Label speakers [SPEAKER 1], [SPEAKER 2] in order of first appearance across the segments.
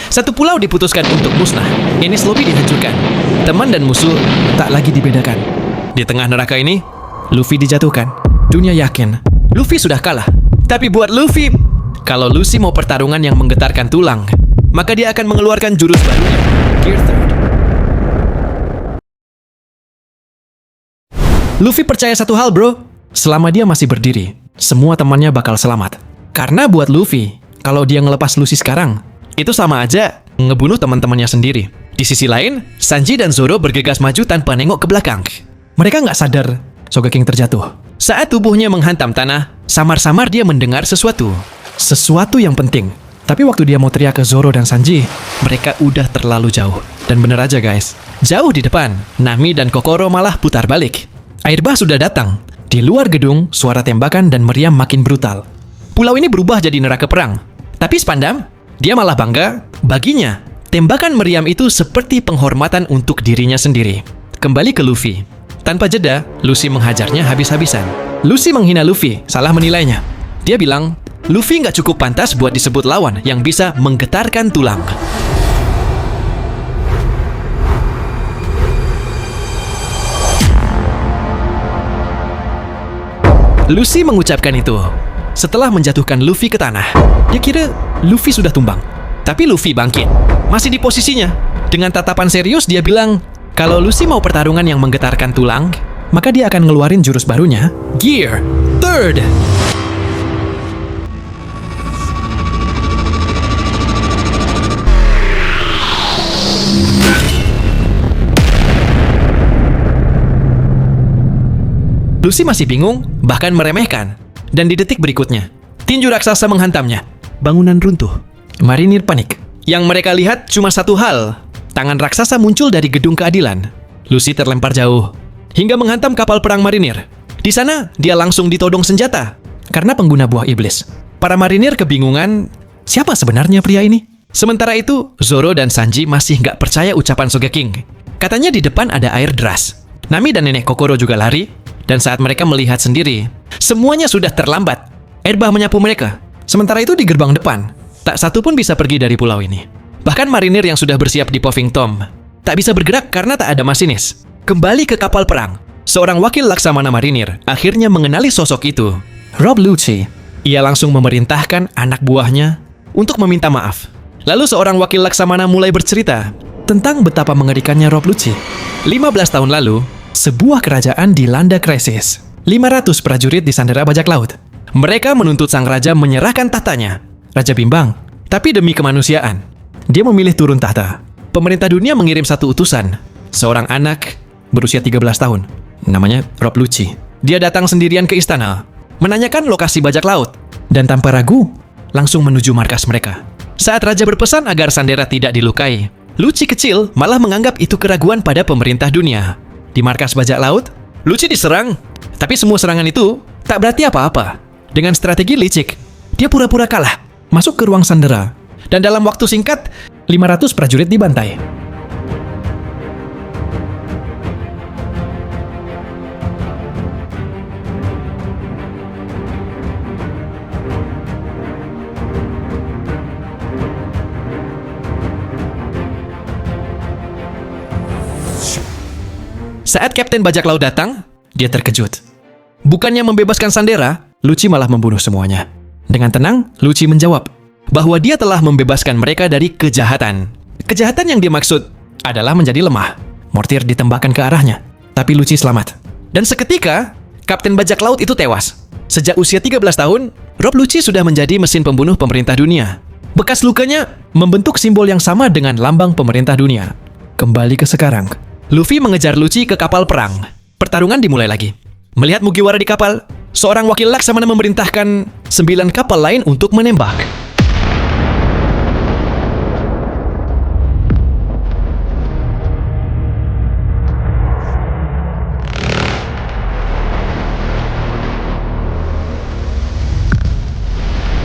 [SPEAKER 1] Satu pulau diputuskan untuk musnah. Enies Lobby dihancurkan. Teman dan musuh tak lagi dibedakan. Di tengah neraka ini, Luffy dijatuhkan. Dunia yakin Luffy sudah kalah. Tapi buat Luffy, kalau Lucy mau pertarungan yang menggetarkan tulang, maka dia akan mengeluarkan jurus barunya, Gear Third. Luffy percaya satu hal, bro. Selama dia masih berdiri, semua temannya bakal selamat. Karena buat Luffy, kalau dia ngelepas Lucy sekarang, itu sama aja ngebunuh teman-temannya sendiri. Di sisi lain, Sanji dan Zoro bergegas maju tanpa nengok ke belakang. Mereka nggak sadar Sogeking terjatuh. Saat tubuhnya menghantam tanah, samar-samar dia mendengar sesuatu. Sesuatu yang penting. Tapi waktu dia mau teriak ke Zoro dan Sanji, mereka udah terlalu jauh. Dan bener aja guys, jauh di depan, Nami dan Kokoro malah putar balik. Air bah sudah datang. Di luar gedung, suara tembakan dan meriam makin brutal. Pulau ini berubah jadi neraka perang. Tapi Spandam, dia malah bangga. Baginya, tembakan meriam itu seperti penghormatan untuk dirinya sendiri. Kembali ke Luffy. Tanpa jeda, Lucy menghajarnya habis-habisan. Lucy menghina Luffy, salah menilainya. Dia bilang, Luffy nggak cukup pantas buat disebut lawan yang bisa menggetarkan tulang. Lucy mengucapkan itu setelah menjatuhkan Luffy ke tanah. Dia kira Luffy sudah tumbang. Tapi Luffy bangkit. Masih di posisinya. Dengan tatapan serius dia bilang, kalau Lucy mau pertarungan yang menggetarkan tulang, maka dia akan ngeluarin jurus barunya, Gear Third. Lucy masih bingung, bahkan meremehkan. Dan di detik berikutnya, tinju raksasa menghantamnya. Bangunan runtuh. Marinir panik. Yang mereka lihat cuma satu hal. Tangan raksasa muncul dari gedung keadilan. Lucy terlempar jauh, hingga menghantam kapal perang marinir. Di sana, dia langsung ditodong senjata. Karena pengguna buah iblis. Para marinir kebingungan, siapa sebenarnya pria ini? Sementara itu, Zoro dan Sanji masih nggak percaya ucapan Sogeking. Katanya di depan ada air deras. Nami dan nenek Kokoro juga lari. Dan saat mereka melihat sendiri, semuanya sudah terlambat. Air bah menyapu mereka. Sementara itu di gerbang depan, tak satu pun bisa pergi dari pulau ini. Bahkan marinir yang sudah bersiap di Puffing Tom tak bisa bergerak karena tak ada masinis. Kembali ke kapal perang, seorang wakil laksamana marinir akhirnya mengenali sosok itu, Rob Lucci. Ia langsung memerintahkan anak buahnya untuk meminta maaf. Lalu seorang wakil laksamana mulai bercerita tentang betapa mengerikannya Rob Lucci. 15 tahun lalu, sebuah kerajaan dilanda krisis. 500 prajurit disandera bajak laut. Mereka menuntut sang raja menyerahkan tahtanya. Raja bimbang, tapi demi kemanusiaan, dia memilih turun tahta. Pemerintah dunia mengirim satu utusan, seorang anak berusia 13 tahun, namanya Rob Lucci. Dia datang sendirian ke istana, menanyakan lokasi bajak laut, dan tanpa ragu, langsung menuju markas mereka. Saat raja berpesan agar Sandera tidak dilukai, Lucci kecil malah menganggap itu keraguan pada pemerintah dunia. Di markas bajak laut, Lucci diserang, tapi semua serangan itu tak berarti apa-apa. Dengan strategi licik, dia pura-pura kalah, masuk ke ruang Sandera, dan dalam waktu singkat, 500 prajurit dibantai. Saat Kapten Bajak Laut datang, dia terkejut. Bukannya membebaskan Sandera, Lucci malah membunuh semuanya. Dengan tenang, Lucci menjawab bahwa dia telah membebaskan mereka dari kejahatan. Kejahatan yang dimaksud adalah menjadi lemah. Mortir ditembakkan ke arahnya, tapi Lucci selamat. Dan seketika, Kapten Bajak Laut itu tewas. Sejak usia 13 tahun, Rob Lucci sudah menjadi mesin pembunuh pemerintah dunia. Bekas lukanya membentuk simbol yang sama dengan lambang pemerintah dunia. Kembali ke sekarang, Luffy mengejar Lucci ke kapal perang. Pertarungan dimulai lagi. Melihat Mugiwara di kapal, seorang wakil laksamana memerintahkan 9 kapal lain untuk menembak.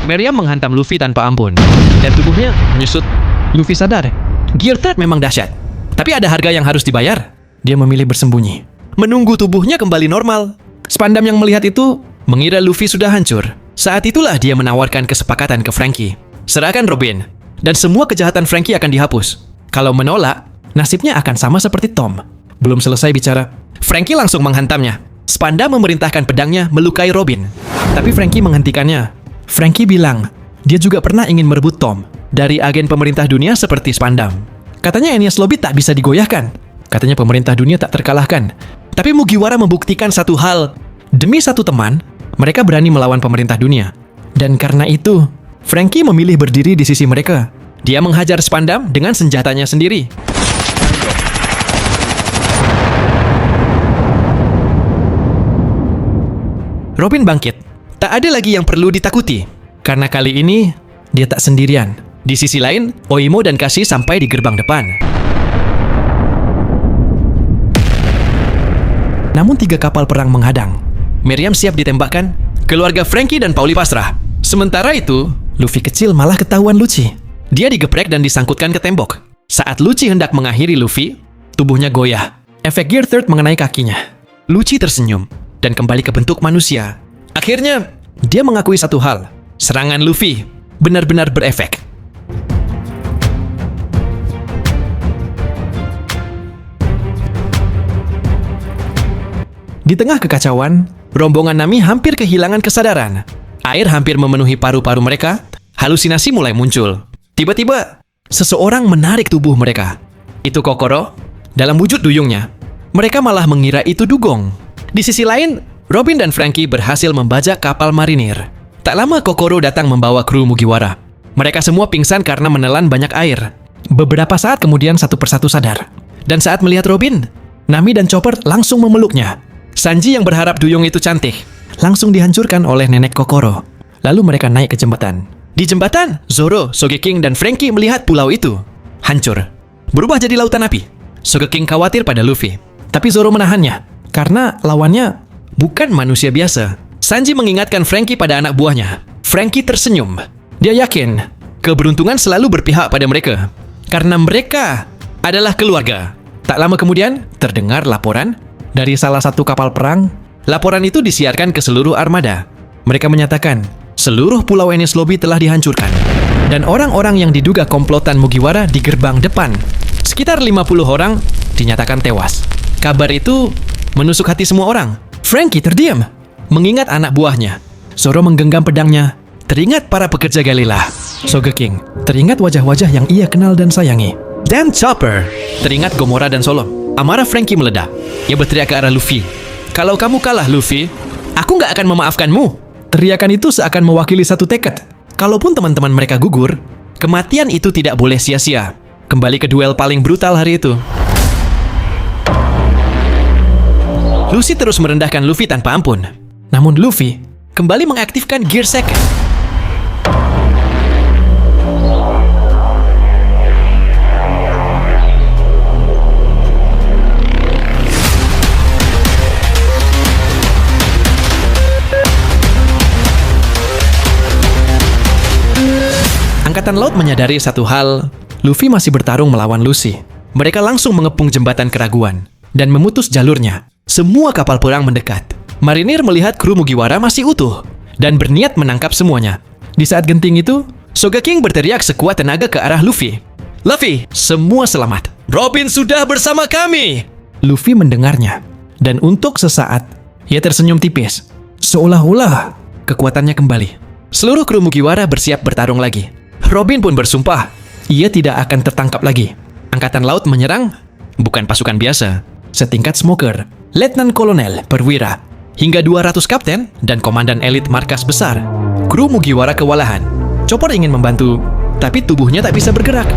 [SPEAKER 1] Meriam menghantam Luffy tanpa ampun, dan tubuhnya menyusut. Luffy sadar, Gear Third memang dahsyat. Tapi ada harga yang harus dibayar. Dia memilih bersembunyi, menunggu tubuhnya kembali normal. Spandam yang melihat itu mengira Luffy sudah hancur. Saat itulah dia menawarkan kesepakatan ke Franky. Serahkan Robin, dan semua kejahatan Frankie akan dihapus. Kalau menolak, nasibnya akan sama seperti Tom. Belum selesai bicara, Frankie langsung menghantamnya. Spanda memerintahkan pedangnya melukai Robin, tapi Frankie menghentikannya. Frankie bilang, dia juga pernah ingin merebut Tom dari agen pemerintah dunia seperti Spandam. Katanya Enies Lobby tak bisa digoyahkan. Katanya pemerintah dunia tak terkalahkan. Tapi Mugiwara membuktikan satu hal. Demi satu teman, mereka berani melawan pemerintah dunia. Dan karena itu, Frankie memilih berdiri di sisi mereka. Dia menghajar Spandam dengan senjatanya sendiri. Robin bangkit. Tak ada lagi yang perlu ditakuti. Karena kali ini, dia tak sendirian. Di sisi lain, Oimo dan Kashi sampai di gerbang depan. Namun 3 kapal perang menghadang. Miriam siap ditembakkan. Keluarga Frankie dan Pauli pasrah. Sementara itu, Luffy kecil malah ketahuan Lucci. Dia digeprek dan disangkutkan ke tembok. Saat Lucci hendak mengakhiri Luffy, tubuhnya goyah. Efek Gear Third mengenai kakinya. Lucci tersenyum dan kembali ke bentuk manusia. Akhirnya, dia mengakui satu hal. Serangan Luffy benar-benar berefek. Di tengah kekacauan, rombongan Nami hampir kehilangan kesadaran. Air hampir memenuhi paru-paru mereka, halusinasi mulai muncul. Tiba-tiba, seseorang menarik tubuh mereka. Itu Kokoro, dalam wujud duyungnya. Mereka malah mengira itu dugong. Di sisi lain, Robin dan Frankie berhasil membajak kapal marinir. Tak lama Kokoro datang membawa kru Mugiwara. Mereka semua pingsan karena menelan banyak air. Beberapa saat kemudian satu persatu sadar. Dan saat melihat Robin, Nami dan Chopper langsung memeluknya. Sanji yang berharap duyung itu cantik langsung dihancurkan oleh nenek Kokoro. Lalu mereka naik ke jembatan. Di jembatan, Zoro, Sogeking, dan Frankie melihat pulau itu hancur, berubah jadi lautan api. Sogeking khawatir pada Luffy, tapi Zoro menahannya karena lawannya bukan manusia biasa. Sanji mengingatkan Frankie pada anak buahnya. Frankie tersenyum. Dia yakin keberuntungan selalu berpihak pada mereka karena mereka adalah keluarga. Tak lama kemudian, terdengar laporan dari salah satu kapal perang. Laporan itu disiarkan ke seluruh armada. Mereka menyatakan, seluruh pulau Enies Lobby telah dihancurkan. Dan orang-orang yang diduga komplotan Mugiwara di gerbang depan, sekitar 50 orang, dinyatakan tewas. Kabar itu menusuk hati semua orang. Frankie terdiam, mengingat anak buahnya. Zoro menggenggam pedangnya, teringat para pekerja Galila. Sogeking teringat wajah-wajah yang ia kenal dan sayangi. Dan Chopper teringat Gomora dan Solom. Amarah Frankie meledak. Ia berteriak ke arah Luffy. Kalau kamu kalah, Luffy, aku nggak akan memaafkanmu. Teriakan itu seakan mewakili satu tekad. Kalaupun teman-teman mereka gugur, kematian itu tidak boleh sia-sia. Kembali ke duel paling brutal hari itu. Lucy terus merendahkan Luffy tanpa ampun. Namun Luffy kembali mengaktifkan Gear Second. Angkatan Laut menyadari satu hal, Luffy masih bertarung melawan Lucy. Mereka langsung mengepung jembatan keraguan dan memutus jalurnya. Semua kapal perang mendekat. Marinir melihat kru Mugiwara masih utuh dan berniat menangkap semuanya. Di saat genting itu, Sogeking berteriak sekuat tenaga ke arah Luffy. Luffy, semua selamat. Robin sudah bersama kami. Luffy mendengarnya, dan untuk sesaat, ia tersenyum tipis. Seolah-olah kekuatannya kembali. Seluruh kru Mugiwara bersiap bertarung lagi. Robin pun bersumpah, ia tidak akan tertangkap lagi. Angkatan Laut menyerang, bukan pasukan biasa. Setingkat smoker, letnan kolonel, perwira, hingga 200 kapten dan komandan elit markas besar. Kru Mugiwara kewalahan. Chopper ingin membantu, tapi tubuhnya tak bisa bergerak.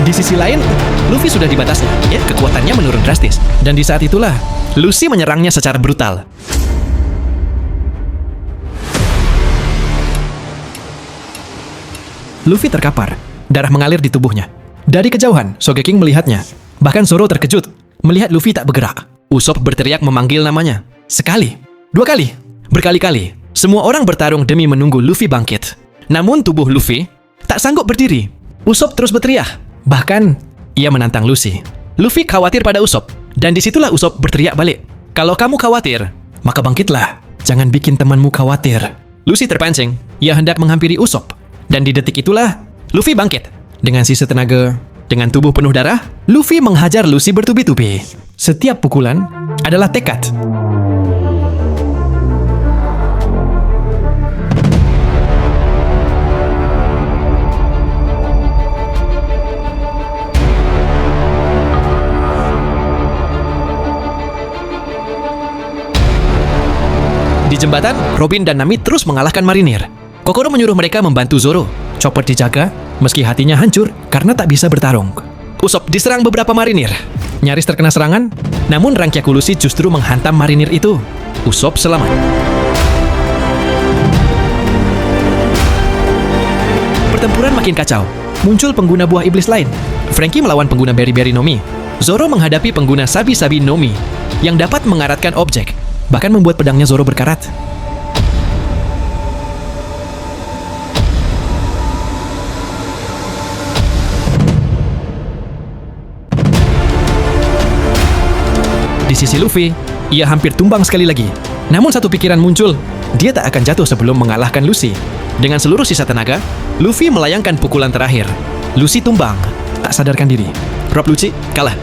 [SPEAKER 1] Di sisi lain, Luffy sudah di batasnya, ya, kekuatannya menurun drastis. Dan di saat itulah, Lucy menyerangnya secara brutal. Luffy terkapar. Darah mengalir di tubuhnya. Dari kejauhan, Sogeking melihatnya. Bahkan Zoro terkejut melihat Luffy tak bergerak. Usopp berteriak memanggil namanya. Sekali, 2 kali, berkali-kali. Semua orang bertarung demi menunggu Luffy bangkit. Namun tubuh Luffy tak sanggup berdiri. Usopp terus berteriak. Bahkan, ia menantang Luffy. Luffy khawatir pada Usopp. Dan disitulah Usopp berteriak balik. Kalau kamu khawatir, maka bangkitlah. Jangan bikin temanmu khawatir. Luffy terpancing. Ia hendak menghampiri Usopp. Dan di detik itulah, Luffy bangkit. Dengan sisa tenaga, dengan tubuh penuh darah, Luffy menghajar Luffy bertubi-tubi. Setiap pukulan adalah tekad. Di jembatan, Robin dan Nami terus mengalahkan marinir. Kokoro menyuruh mereka membantu Zoro. Chopper dijaga, meski hatinya hancur karena tak bisa bertarung. Usopp diserang beberapa marinir. Nyaris terkena serangan, namun Rangkyaku Luffy justru menghantam marinir itu. Usopp selamat. Pertempuran makin kacau. Muncul pengguna buah iblis lain. Franky melawan pengguna Berry-Berry Nomi. Zoro menghadapi pengguna Sabi-Sabi Nomi yang dapat mengaratkan objek, bahkan membuat pedangnya Zoro berkarat. Di sisi Luffy, ia hampir tumbang sekali lagi. Namun satu pikiran muncul, dia tak akan jatuh sebelum mengalahkan Luffy. Dengan seluruh sisa tenaga, Luffy melayangkan pukulan terakhir. Luffy tumbang, tak sadarkan diri. Rob Lucci kalah.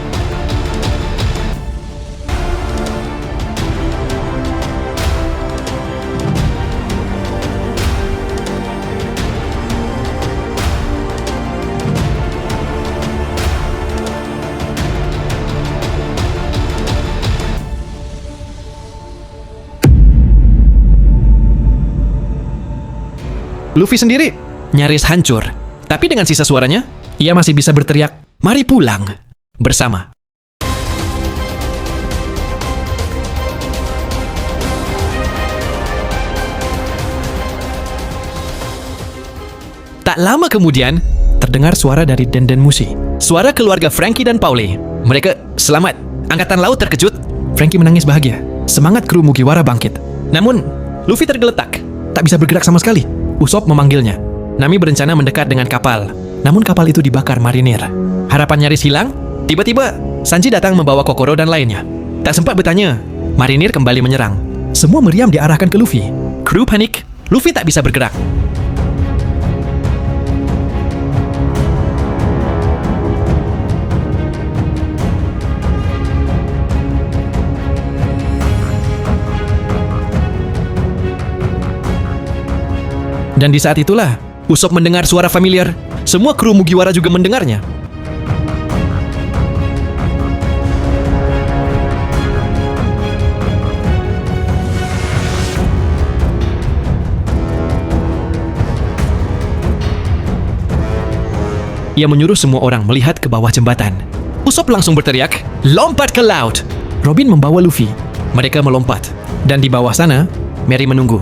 [SPEAKER 1] Luffy sendiri nyaris hancur. Tapi dengan sisa suaranya, ia masih bisa berteriak, "Mari pulang bersama." Tak lama kemudian, terdengar suara dari Denden Mushi. Suara keluarga Franky dan Paulie. Mereka selamat. Angkatan laut terkejut. Franky menangis bahagia. Semangat kru Mugiwara bangkit. Namun, Luffy tergeletak. Tak bisa bergerak sama sekali. Usopp memanggilnya. Nami berencana mendekat dengan kapal. Namun kapal itu dibakar marinir. Harapan nyaris hilang. Tiba-tiba, Sanji datang membawa Kokoro dan lainnya. Tak sempat bertanya, marinir kembali menyerang. Semua meriam diarahkan ke Luffy. Kru panik. Luffy tak bisa bergerak. Dan di saat itulah, Usopp mendengar suara familiar. Semua kru Mugiwara juga mendengarnya. Ia menyuruh semua orang melihat ke bawah jembatan. Usopp langsung berteriak, "Lompat ke laut!" Robin membawa Luffy. Mereka melompat. Dan di bawah sana, Merry menunggu.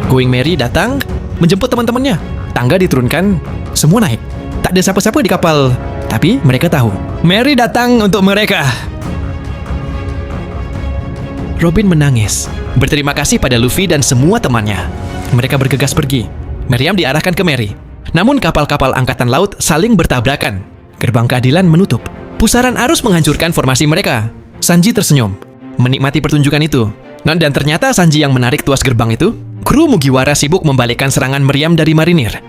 [SPEAKER 1] Going Merry datang menjemput teman-temannya. Tangga diturunkan, semua naik. Tak ada siapa-siapa di kapal, tapi mereka tahu Merry datang untuk mereka. Robin menangis, berterima kasih pada Luffy dan semua temannya. Mereka bergegas pergi. Meriam diarahkan ke Merry. Namun kapal-kapal angkatan laut saling bertabrakan. Gerbang keadilan menutup. Pusaran arus menghancurkan formasi mereka. Sanji tersenyum, menikmati pertunjukan itu. Dan ternyata Sanji yang menarik tuas gerbang itu. Kru Mugiwara sibuk membalikkan serangan meriam dari marinir.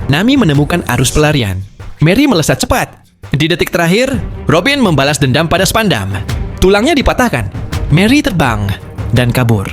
[SPEAKER 1] Nami menemukan arus pelarian. Merry melesat cepat. Di detik terakhir, Robin membalas dendam pada Spandam. Tulangnya dipatahkan. Merry terbang dan kabur.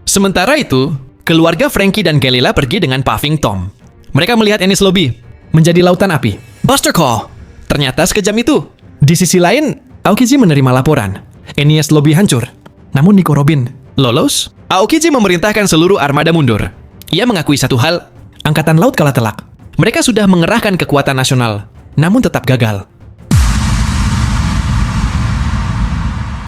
[SPEAKER 1] Sementara itu, keluarga Frankie dan Galila pergi dengan Puffing Tom. Mereka melihat Enies Lobby menjadi lautan api. Buster Call! Ternyata sekejam itu. Di sisi lain, Aokiji menerima laporan. Enies Lobby hancur. Namun Nico Robin lolos. Aokiji memerintahkan seluruh armada mundur. Ia mengakui satu hal, Angkatan Laut kalah telak. Mereka sudah mengerahkan kekuatan nasional, namun tetap gagal.